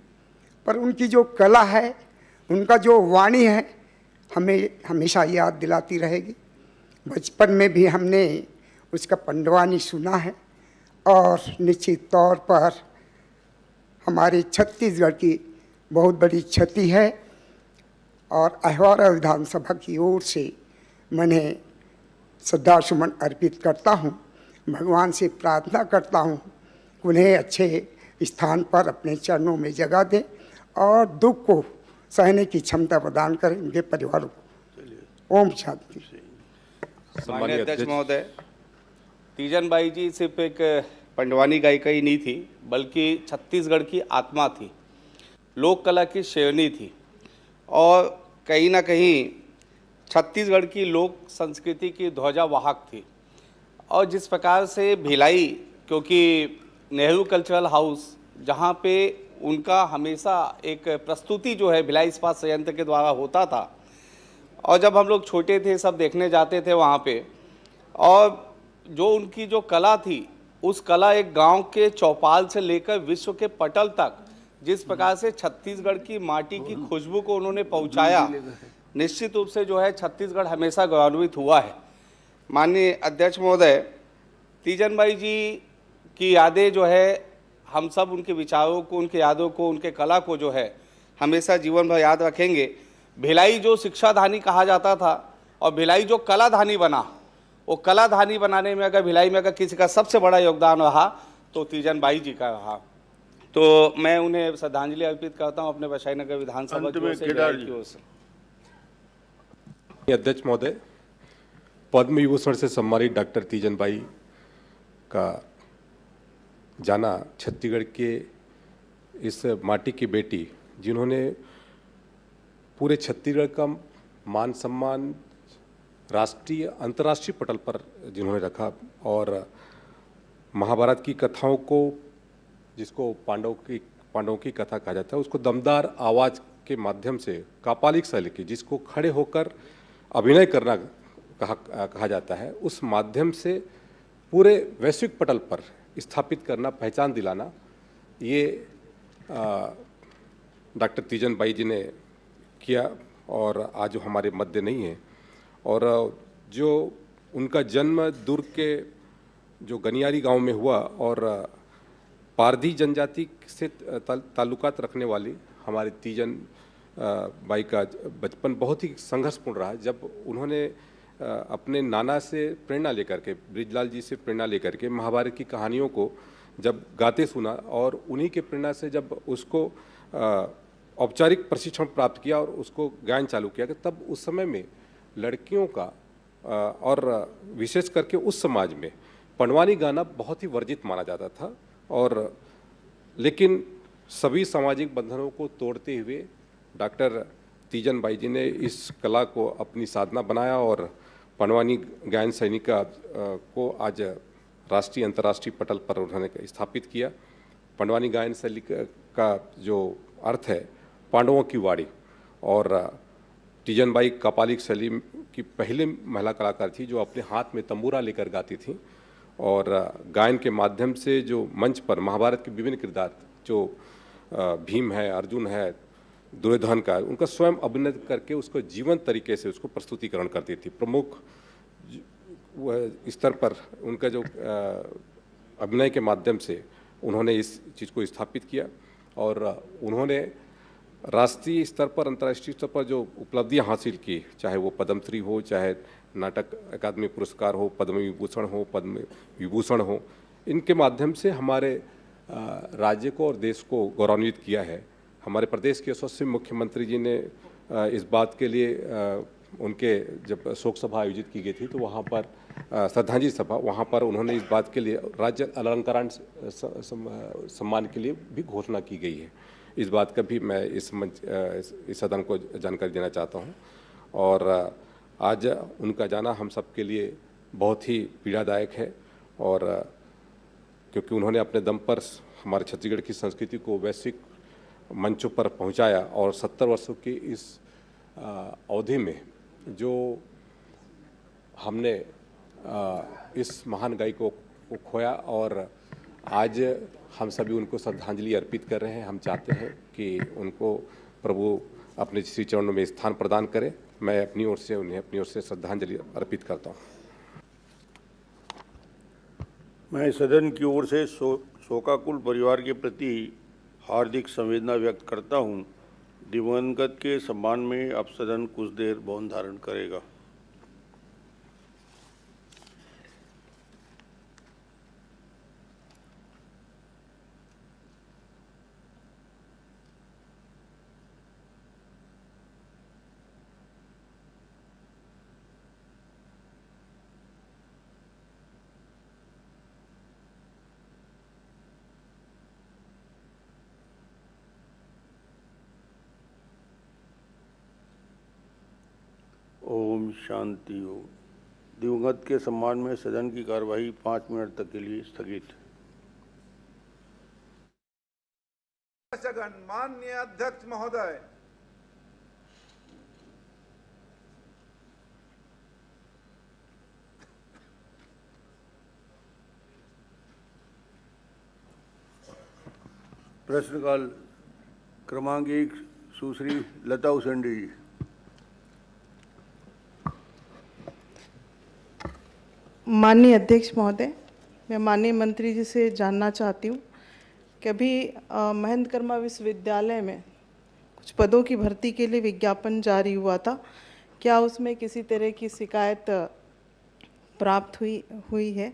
पर उनकी जो कला है, उनका जो वाणी है, हमें हमेशा याद दिलाती रहेगी। बचपन में भी हमने उसका पंडवानी सुना है और निश्चित तौर पर हमारे छत्तीसगढ़ की बहुत बड़ी क्षति है। और अहिवारा विधानसभा की ओर से मैंने श्रद्धा सुमन अर्पित करता हूँ। भगवान से प्रार्थना करता हूँ उन्हें अच्छे स्थान पर अपने चरणों में जगह दें और दुख को सहने की क्षमता प्रदान करें उनके परिवारों को। ओम शांति। माननीय अध्यक्ष महोदय, तीजन बाई जी सिर्फ एक पंडवानी गायिका ही नहीं थी, बल्कि छत्तीसगढ़ की आत्मा थी, लोक कला की शेरनी थी और कहीं ना कहीं छत्तीसगढ़ की लोक संस्कृति की ध्वजावाहक थी। और जिस प्रकार से भिलाई, क्योंकि नेहरू कल्चरल हाउस जहाँ पे उनका हमेशा एक प्रस्तुति जो है भिलाई इस्पात संयंत्र के द्वारा होता था, और जब हम लोग छोटे थे सब देखने जाते थे वहाँ पे, और जो उनकी जो कला थी, उस कला एक गांव के चौपाल से लेकर विश्व के पटल तक जिस प्रकार से छत्तीसगढ़ की माटी की खुशबू को उन्होंने पहुंचाया, निश्चित रूप से जो है छत्तीसगढ़ हमेशा गौरवित हुआ है। माननीय अध्यक्ष महोदय, तीजन बाई जी की यादें जो है हम सब उनके विचारों को, उनके यादों को, उनके कला को जो है हमेशा जीवन भर याद रखेंगे। भिलाई जो शिक्षाधानी कहा जाता था और भिलाई जो कलाधानी बना, वो कलाधानी बनाने में अगर भिलाई में अगर किसी का सबसे बड़ा योगदान रहा तो तीजन बाई जी का रहा। तो मैं उन्हें श्रद्धांजलि अर्पित करता हूं अपने वैशाली नगर विधानसभा की ओर से, भिलाई की ओर से। अध्यक्ष महोदय, पद्म विभूषण से सम्मानित डॉक्टर तीजन बाई का जाना छत्तीसगढ़ के इस माटी की बेटी, जिन्होंने पूरे छत्तीसगढ़ का मान सम्मान राष्ट्रीय अंतर्राष्ट्रीय पटल पर जिन्होंने रखा और महाभारत की कथाओं को, जिसको पांडवों की कथा कहा जाता है, उसको दमदार आवाज़ के माध्यम से कापालिक शैली की, जिसको खड़े होकर अभिनय करना कहा जाता है, उस माध्यम से पूरे वैश्विक पटल पर स्थापित करना, पहचान दिलाना, ये डॉक्टर तीजन बाई जी ने किया और आज वो हमारे मध्य नहीं है। और जो उनका जन्म दुर्ग के जो गनियारी गांव में हुआ और पारधी जनजाति से ताल्लुकात रखने वाली हमारी तीजन बाई का बचपन बहुत ही संघर्षपूर्ण रहा। जब उन्होंने अपने नाना से प्रेरणा लेकर के, बृजलाल जी से प्रेरणा लेकर के महाभारत की कहानियों को जब गाते सुना और उन्हीं के प्रेरणा से जब उसको औपचारिक प्रशिक्षण प्राप्त किया और उसको गायन चालू किया, तब उस समय में लड़कियों का और विशेष करके उस समाज में पंडवानी गाना बहुत ही वर्जित माना जाता था। और लेकिन सभी सामाजिक बंधनों को तोड़ते हुए डॉक्टर तीजन बाई जी ने इस कला को अपनी साधना बनाया और पंडवानी गायन शैली को आज राष्ट्रीय अंतर्राष्ट्रीय पटल पर उन्होंने स्थापित किया। पंडवानी गायन शैली का जो अर्थ है पांडवों की वाणी, और तीजन बाई कपालिक शैली की पहले महिला कलाकार थी जो अपने हाथ में तंबूरा लेकर गाती थी और गायन के माध्यम से जो मंच पर महाभारत के विभिन्न किरदार, जो भीम है, अर्जुन है, दुर्योधन का, उनका स्वयं अभिनय करके उसको जीवंत तरीके से उसको प्रस्तुतिकरण करती थी। प्रमुख स्तर पर उनका जो अभिनय के माध्यम से उन्होंने इस चीज़ को स्थापित किया और उन्होंने राष्ट्रीय स्तर पर, अंतर्राष्ट्रीय स्तर पर जो उपलब्धियां हासिल की, चाहे वो पद्मश्री हो, चाहे नाटक अकादमी पुरस्कार हो, पद्म विभूषण हो, इनके माध्यम से हमारे राज्य को और देश को गौरवान्वित किया है। हमारे प्रदेश के यशस्वी मुख्यमंत्री जी ने इस बात के लिए उनके जब शोक सभा आयोजित की गई थी तो वहाँ पर श्रद्धांजलि सभा, वहाँ पर उन्होंने इस बात के लिए राज्य अलंकरण सम्मान के लिए भी घोषणा की गई है। इस बात का भी मैं इस सदन को जानकारी देना चाहता हूँ। और आज उनका जाना हम सब के लिए बहुत ही पीड़ादायक है और क्योंकि उन्होंने अपने दम पर हमारे छत्तीसगढ़ की संस्कृति को वैश्विक मंचों पर पहुंचाया और 70 वर्षों की इस अवधि में जो हमने इस महान गायक को खोया और आज हम सभी उनको श्रद्धांजलि अर्पित कर रहे हैं। हम चाहते हैं कि उनको प्रभु अपने श्री चरणों में स्थान प्रदान करें। मैं अपनी ओर से उन्हें अपनी ओर से श्रद्धांजलि अर्पित करता हूँ। मैं सदन की ओर से शोकाकुल परिवार के प्रति हार्दिक संवेदना व्यक्त करता हूँ। दिवंगत के सम्मान में अब सदन कुछ देर मौन धारण करेगा। ओम शांति हो। दिवंगत के सम्मान में सदन की कार्यवाही 5 मिनट तक के लिए स्थगित। माननीय अध्यक्ष महोदय, प्रश्नकाल क्रमांक 1 सुश्री लता उसेंडी जी। माननीय अध्यक्ष महोदय, मैं माननीय मंत्री जी से जानना चाहती हूँ कि अभी महेंद्र कर्मा विश्वविद्यालय में कुछ पदों की भर्ती के लिए विज्ञापन जारी हुआ था, क्या उसमें किसी तरह की शिकायत प्राप्त हुई है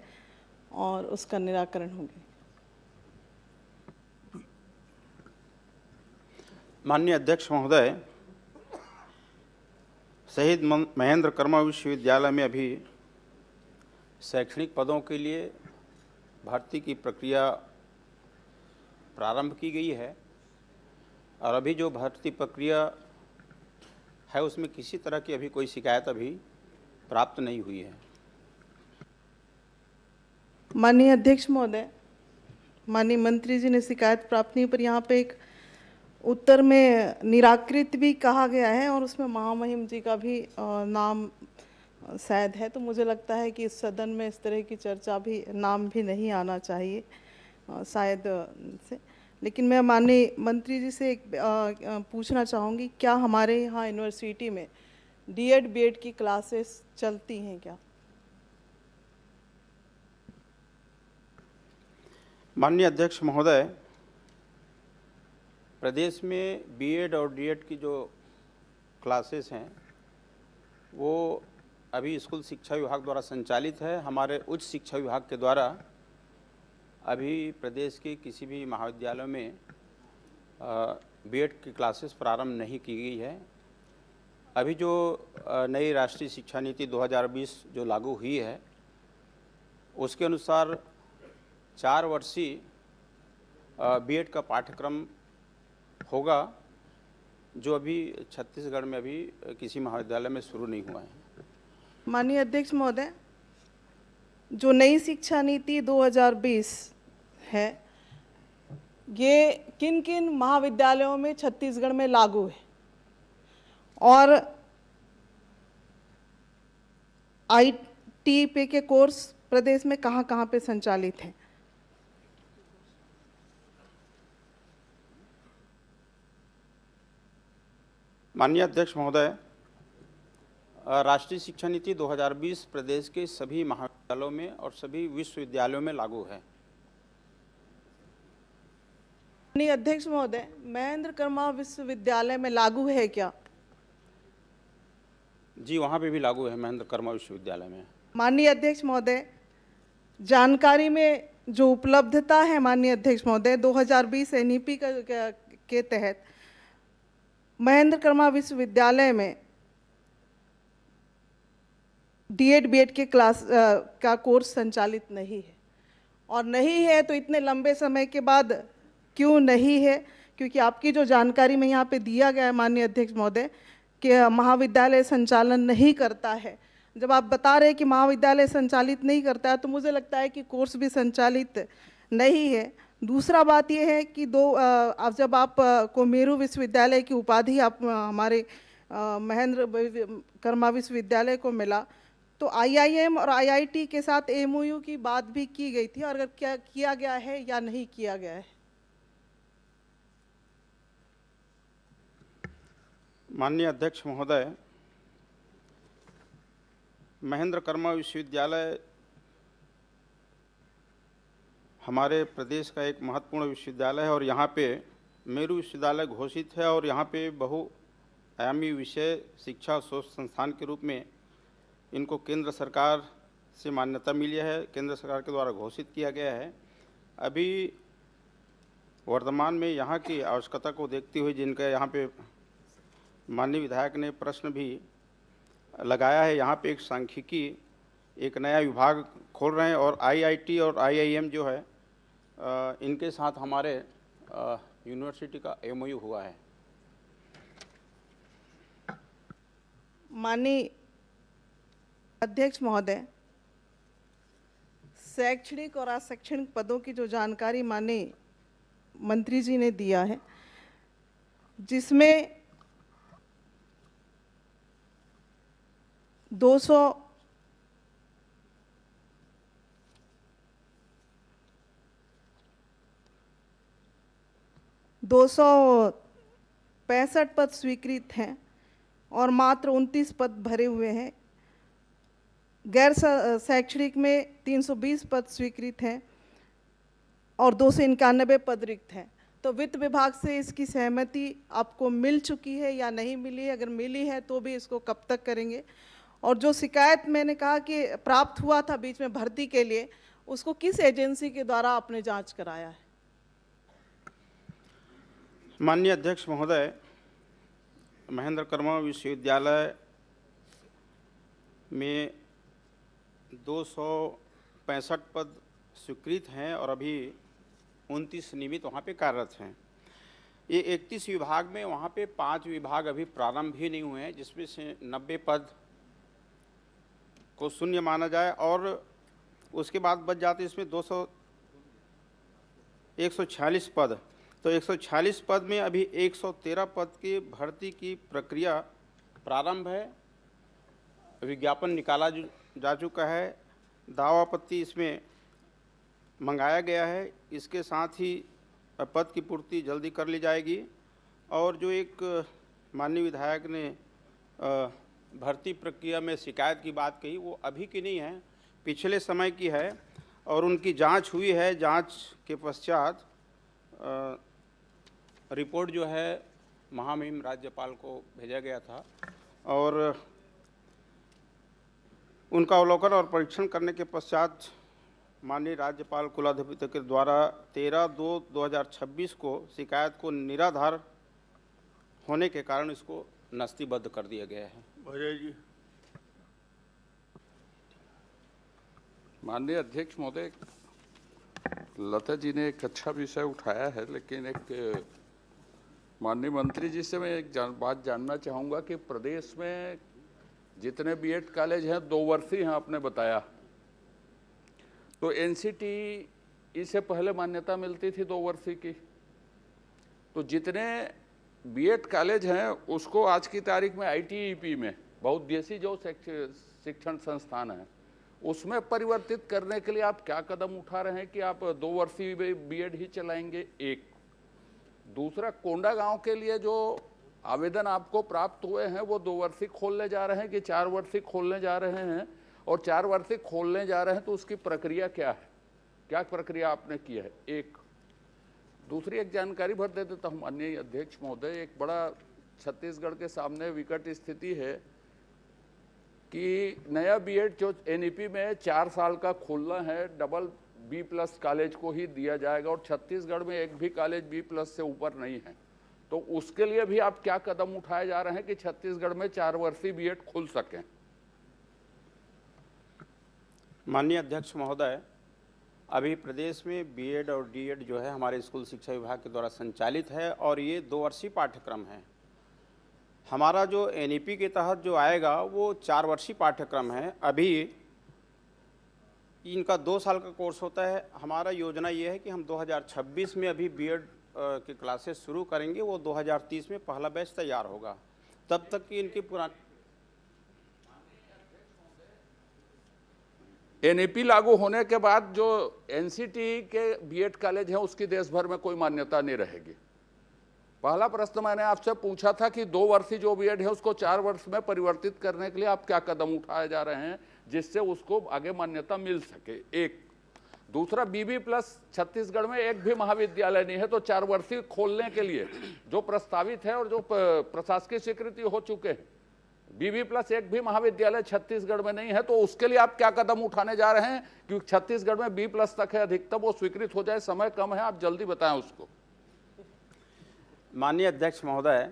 और उसका निराकरण होगा? माननीय अध्यक्ष महोदय, शहीद महेंद्र कर्मा विश्वविद्यालय में अभी शैक्षणिक पदों के लिए भर्ती की प्रक्रिया प्रारंभ की गई है और अभी जो भर्ती प्रक्रिया है उसमें किसी तरह की अभी कोई शिकायत अभी प्राप्त नहीं हुई है। माननीय अध्यक्ष महोदय, माननीय मंत्री जी ने शिकायत प्राप्त नहीं, पर यहाँ पे एक उत्तर में निराकृत भी कहा गया है और उसमें महामहिम जी का भी नाम शायद है, तो मुझे लगता है कि इस सदन में इस तरह की चर्चा भी, नाम भी नहीं आना चाहिए शायद से। लेकिन मैं माननीय मंत्री जी से एक पूछना चाहूँगी, क्या हमारे यहाँ यूनिवर्सिटी में डीएड बीएड की क्लासेस चलती हैं क्या? माननीय अध्यक्ष महोदय, प्रदेश में बीएड और डीएड की जो क्लासेस हैं वो अभी स्कूल शिक्षा विभाग द्वारा संचालित है। हमारे उच्च शिक्षा विभाग के द्वारा अभी प्रदेश के किसी भी महाविद्यालयों में बीएड की क्लासेस प्रारंभ नहीं की गई है। अभी जो नई राष्ट्रीय शिक्षा नीति 2020 जो लागू हुई है उसके अनुसार 4 वर्षीय बीएड का पाठ्यक्रम होगा, जो अभी छत्तीसगढ़ में अभी किसी महाविद्यालय में शुरू नहीं हुआ है। माननीय अध्यक्ष महोदय, जो नई शिक्षा नीति 2020 है, ये किन किन महाविद्यालयों में छत्तीसगढ़ में लागू है और आईटीपी के कोर्स प्रदेश में कहाँ कहाँ पे संचालित हैं? माननीय अध्यक्ष महोदय, राष्ट्रीय शिक्षा नीति 2020 प्रदेश के सभी महाविद्यालयों में और सभी विश्वविद्यालयों में लागू है। माननीय अध्यक्ष महोदय, महेंद्र कर्मा विश्वविद्यालय में लागू है क्या? जी, वहाँ पे भी लागू है, महेंद्र कर्मा विश्वविद्यालय में। माननीय अध्यक्ष महोदय, जानकारी में जो उपलब्धता है माननीय अध्यक्ष महोदय, 2020 एनईपी के तहत महेंद्र कर्मा विश्वविद्यालय में डीएड बीएड के क्लास का कोर्स संचालित नहीं है, और नहीं है तो इतने लंबे समय के बाद क्यों नहीं है? क्योंकि आपकी जो जानकारी में यहाँ पे दिया गया है माननीय अध्यक्ष महोदय कि महाविद्यालय संचालन नहीं करता है, जब आप बता रहे हैं कि महाविद्यालय संचालित नहीं करता है तो मुझे लगता है कि कोर्स भी संचालित नहीं है। दूसरा बात यह है कि अब जब आप कोमेरू विश्वविद्यालय की उपाधि आप हमारे महेंद्र कर्मा विश्वविद्यालय को मिला, तो आईआईएम और आईआईटी के साथ एमओयू की बात भी की गई थी, और अगर क्या किया गया है या नहीं किया गया है? माननीय अध्यक्ष महोदय, महेंद्र कर्मा विश्वविद्यालय हमारे प्रदेश का एक महत्वपूर्ण विश्वविद्यालय है और यहाँ पे मेरू विश्वविद्यालय घोषित है और यहाँ पे बहुआयामी विषय शिक्षा शोध संस्थान के रूप में इनको केंद्र सरकार से मान्यता मिली है, केंद्र सरकार के द्वारा घोषित किया गया है। अभी वर्तमान में यहाँ की आवश्यकता को देखते हुए जिनका यहाँ पे माननीय विधायक ने प्रश्न भी लगाया है, यहाँ पे एक सांख्यिकी एक नया विभाग खोल रहे हैं और आईआईटी और आईआईएम जो है इनके साथ हमारे यूनिवर्सिटी का एमओयू हुआ है। माननीय अध्यक्ष महोदय, शैक्षणिक और अशैक्षणिक पदों की जो जानकारी माननीय मंत्री जी ने दिया है, जिसमें 233 65 पद स्वीकृत हैं और मात्र 29 पद भरे हुए हैं। गैर शैक्षणिक में 320 पद स्वीकृत हैं और 291 पद रिक्त हैं। तो वित्त विभाग से इसकी सहमति आपको मिल चुकी है या नहीं मिली है? अगर मिली है तो भी इसको कब तक करेंगे? और जो शिकायत मैंने कहा कि प्राप्त हुआ था बीच में भर्ती के लिए, उसको किस एजेंसी के द्वारा आपने जांच कराया है? माननीय अध्यक्ष महोदय, महेंद्र कर्मा विश्वविद्यालय में 265 पद स्वीकृत हैं और अभी 29 नियमित वहाँ पे कार्यरत हैं। ये 31 विभाग में वहाँ पे 5 विभाग अभी प्रारंभ ही नहीं हुए हैं, जिसमें से 90 पद को शून्य माना जाए और उसके बाद बच जाते इसमें 146 पद। तो 146 पद में अभी 113 पद की भर्ती की प्रक्रिया प्रारंभ है। विज्ञापन निकाला जा चुका है, दावापत्ति इसमें मंगाया गया है। इसके साथ ही पद की पूर्ति जल्दी कर ली जाएगी। और जो एक माननीय विधायक ने भर्ती प्रक्रिया में शिकायत की बात कही, वो अभी की नहीं है, पिछले समय की है और उनकी जांच हुई है। जांच के पश्चात रिपोर्ट जो है महामहिम राज्यपाल को भेजा गया था और उनका अवलोकन और परीक्षण करने के पश्चात माननीय राज्यपाल कुलाधिपति के द्वारा 13/2/2026 को शिकायत को निराधार होने के कारण इसको नस्तीबद्ध कर दिया गया है। अजय जी। माननीय अध्यक्ष महोदय, लता जी ने एक अच्छा विषय उठाया है, लेकिन एक माननीय मंत्री जी से मैं एक बात जानना चाहूँगा कि प्रदेश में जितने बीएड कॉलेज हैं 2 वर्षीय हैं, आपने बताया, तो एनसीटी इससे पहले मान्यता मिलती थी 2 वर्षीय की। तो जितने बीएड कॉलेज हैं उसको आज की तारीख में आईटीईपी में बहुउद्देशीय जो शिक्षण संस्थान है उसमें परिवर्तित करने के लिए आप क्या कदम उठा रहे हैं कि आप 2 वर्षीय बीएड ही चलाएंगे? एक दूसरा, कोंडा गांव के लिए जो आवेदन आपको प्राप्त हुए हैं वो 2 वर्षीय खोलने जा रहे हैं कि 4 वर्षीय खोलने जा रहे हैं? और 4 वर्षीय खोलने जा रहे हैं तो उसकी प्रक्रिया क्या है, क्या प्रक्रिया आपने की है? एक दूसरी एक जानकारी भर दे देता हूँ माननीय अध्यक्ष महोदय। एक बड़ा छत्तीसगढ़ के सामने विकट स्थिति है कि नया बीएड जो एनईपी में 4 साल का खोलना है, डबल B+ कॉलेज को ही दिया जाएगा और छत्तीसगढ़ में एक भी कॉलेज B+ से ऊपर नहीं है। तो उसके लिए भी आप क्या कदम उठाए जा रहे हैं कि छत्तीसगढ़ में 4 वर्षीय बीएड खुल सकें? माननीय अध्यक्ष महोदय, अभी प्रदेश में बीएड और डीएड जो है हमारे स्कूल शिक्षा विभाग के द्वारा संचालित है और ये 2 वर्षीय पाठ्यक्रम है। हमारा जो एनईपी के तहत जो आएगा वो 4 वर्षीय पाठ्यक्रम है। अभी इनका 2 साल का कोर्स होता है। हमारा योजना ये है कि हम 2026 में अभी बीएड की क्लासेस शुरू करेंगे, वो 2030 में पहला बैच तैयार होगा। तब तक कि इनकी पुरानी एनईपी लागू होने के बाद जो एनसीटी के बीएड कॉलेज हैं उसकी देश भर में कोई मान्यता नहीं रहेगी। पहला प्रश्न मैंने आपसे पूछा था कि 2 वर्षीय जो बीएड है उसको 4 वर्ष में परिवर्तित करने के लिए आप क्या कदम उठाए जा रहे हैं जिससे उसको आगे मान्यता मिल सके? एक दूसरा, BB+ छत्तीसगढ़ में एक भी महाविद्यालय नहीं है, तो 4 वर्षीय खोलने के लिए जो प्रस्तावित है और जो प्रशासकीय स्वीकृति हो चुके हैं, BB+ एक भी महाविद्यालय छत्तीसगढ़ में नहीं है, तो उसके लिए आप क्या कदम उठाने जा रहे हैं? क्योंकि छत्तीसगढ़ में B+ तक है अधिकतम, वो स्वीकृत हो जाए, समय कम है, आप जल्दी बताएं उसको। माननीय अध्यक्ष महोदय,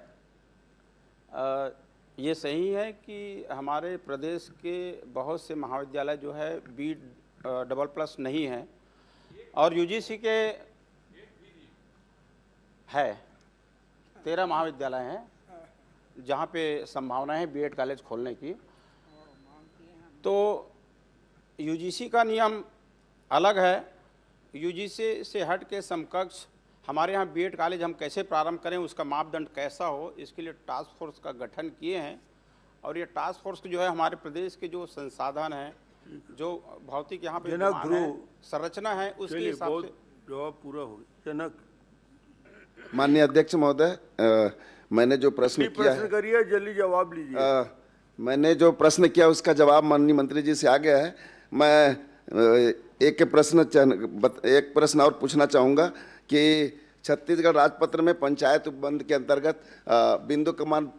ये सही है कि हमारे प्रदेश के बहुत से महाविद्यालय जो है B++ नहीं है और यूजीसी के है 13 महाविद्यालय हैं जहाँ पे संभावना है बीएड कॉलेज खोलने की। तो यूजीसी का नियम अलग है। यूजीसी से हट के समकक्ष हमारे यहाँ बीएड कॉलेज हम कैसे प्रारंभ करें, उसका मापदंड कैसा हो, इसके लिए टास्क फोर्स का गठन किए हैं। और ये टास्क फोर्स जो है हमारे प्रदेश के जो संसाधन हैं, जो भौतिक यहाँ पे संरचना है, उसके हिसाब से जवाब पूरा हो। जनक। माननीय अध्यक्ष महोदय, मैंने जो प्रश्न किया प्रश्न करिए, जल्दी जवाब लीजिए। मैंने जो प्रश्न किया उसका जवाब माननीय मंत्री जी से आ गया है। मैं एक प्रश्न और पूछना चाहूँगा कि छत्तीसगढ़ राजपत्र में पंचायत उपबंध के अंतर्गत बिंदु क्रमांक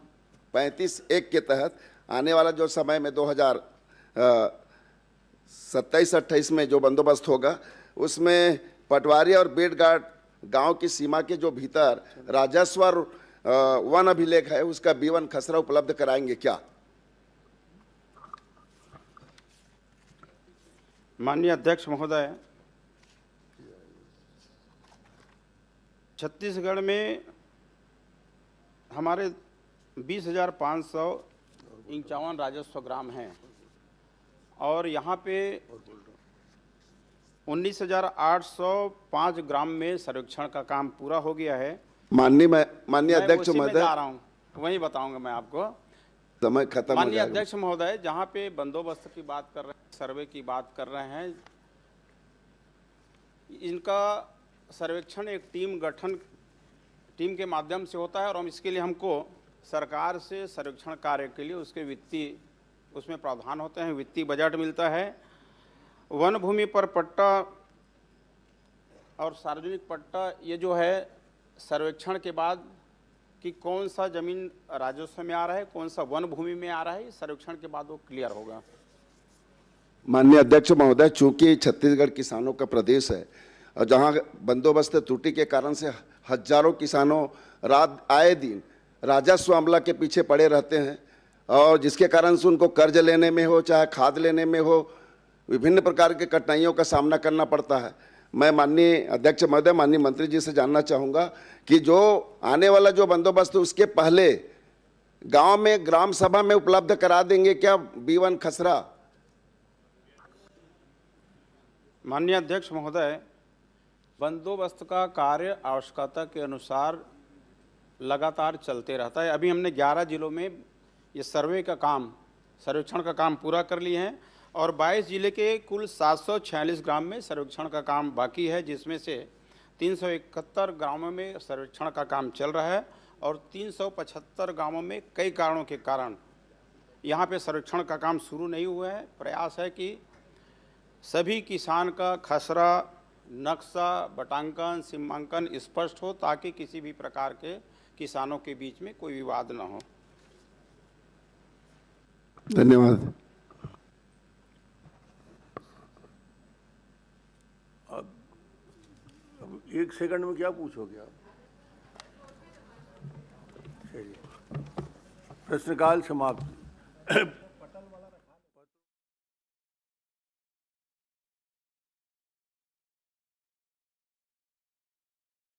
35(1) के तहत आने वाला जो समय में 2027-28 में जो बंदोबस्त होगा उसमें पटवारी और बेटघाट गांव की सीमा के जो भीतर राजस्व और वन अभिलेख है उसका B1 खसरा उपलब्ध कराएंगे क्या? माननीय अध्यक्ष महोदय, छत्तीसगढ़ में हमारे 20,551 राजस्व ग्राम हैं और यहाँ पे 19,805 ग्राम में सर्वेक्षण का काम पूरा हो गया है। माननीय अध्यक्ष महोदय, जा रहा हूँ, वही बताऊंगा मैं आपको। समय खत्म। माननीय अध्यक्ष महोदय, जहाँ पे बंदोबस्त की बात कर रहे हैं, सर्वे की बात कर रहे हैं, इनका सर्वेक्षण एक टीम के माध्यम से होता है और हम इसके लिए हमको सरकार से सर्वेक्षण कार्य के लिए उसमें प्रावधान होते हैं, वित्तीय बजट मिलता है। वन भूमि पर पट्टा और सार्वजनिक पट्टा, ये जो है सर्वेक्षण के बाद कि कौन सा जमीन राजस्व में आ रहा है, कौन सा वन भूमि में आ रहा है, सर्वेक्षण के बाद वो क्लियर होगा। माननीय अध्यक्ष महोदय, चूंकि छत्तीसगढ़ किसानों का प्रदेश है और जहां बंदोबस्त त्रुटि के कारण से हजारों किसानों रात आए दिन राजस्व अमला के पीछे पड़े रहते हैं और जिसके कारण से उनको कर्ज लेने में हो चाहे खाद लेने में हो विभिन्न प्रकार के कठिनाइयों का सामना करना पड़ता है। मैं माननीय अध्यक्ष महोदय, माननीय मंत्री जी से जानना चाहूँगा कि जो आने वाला जो बंदोबस्त उसके पहले गांव में ग्राम सभा में उपलब्ध करा देंगे क्या B1 खसरा? माननीय अध्यक्ष महोदय, बंदोबस्त का कार्य आवश्यकता के अनुसार लगातार चलते रहता है। अभी हमने 11 जिलों में ये सर्वेक्षण का काम पूरा कर लिए हैं और 22 जिले के कुल 746 ग्राम में सर्वेक्षण का काम बाकी है, जिसमें से 371 गांवों में सर्वेक्षण का काम चल रहा है और 375 गांवों में कई कारणों के कारण यहाँ पे सर्वेक्षण का काम शुरू नहीं हुआ है। प्रयास है कि सभी किसान का खसरा, नक्शा, बटांकन, सीमांकन स्पष्ट हो ताकि किसी भी प्रकार के किसानों के बीच में कोई विवाद न हो। धन्यवाद। अब 1 सेकंड में क्या पूछोगे आप? चलिए, प्रश्नकाल समाप्त।